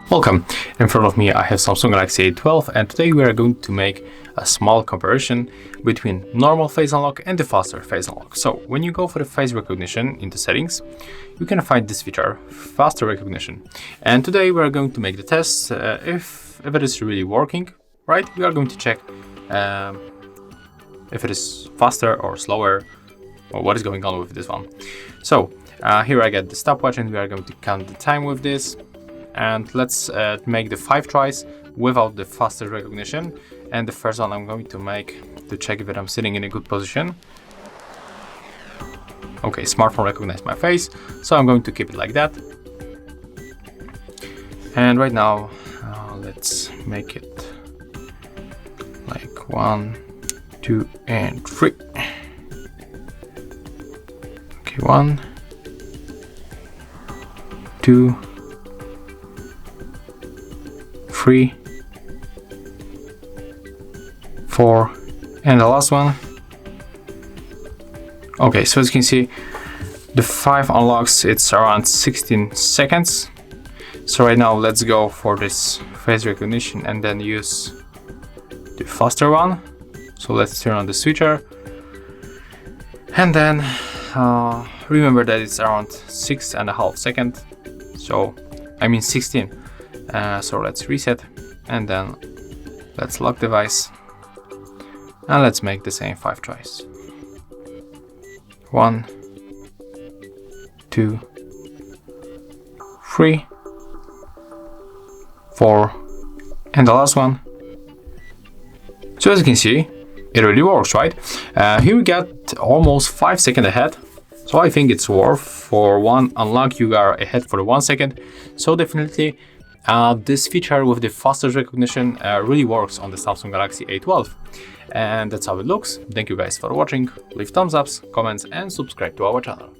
Welcome. In front of me I have Samsung Galaxy A12, and today we are going to make a small comparison between normal face unlock and the faster face unlock. So when you go for the face recognition in the settings, you can find this feature, faster recognition. And today we are going to make the test if it is really working, right? We are going to check if it is faster or slower, or what is going on with this one. So here I get the stopwatch, and we are going to count the time with this. And let's make the 5 tries without the faster recognition. And the first one I'm going to make to check if I'm sitting in a good position. Okay, smartphone recognized my face, so I'm going to keep it like that. And right now, let's make it like 1, 2, and 3. Okay, 1, 2, 3, 4, and the last one. Okay, so as you can see, the 5 unlocks, it's around 16 seconds. So right now let's go for this face recognition and then use the faster one. So let's turn on the switcher, and then remember that it's around 6.5 seconds. So I mean 16. So let's reset, and then let's lock device, and let's make the same 5 tries. 1, 2, 3, 4, and the last one. So as you can see, it really works, right? Here we got almost 5 seconds ahead. So I think it's worth. For one unlock you are ahead for 1 second. So definitely this feature with the fastest recognition really works on the Samsung Galaxy A12. And that's how it looks. Thank you guys for watching. Leave thumbs ups, comments, and subscribe to our channel.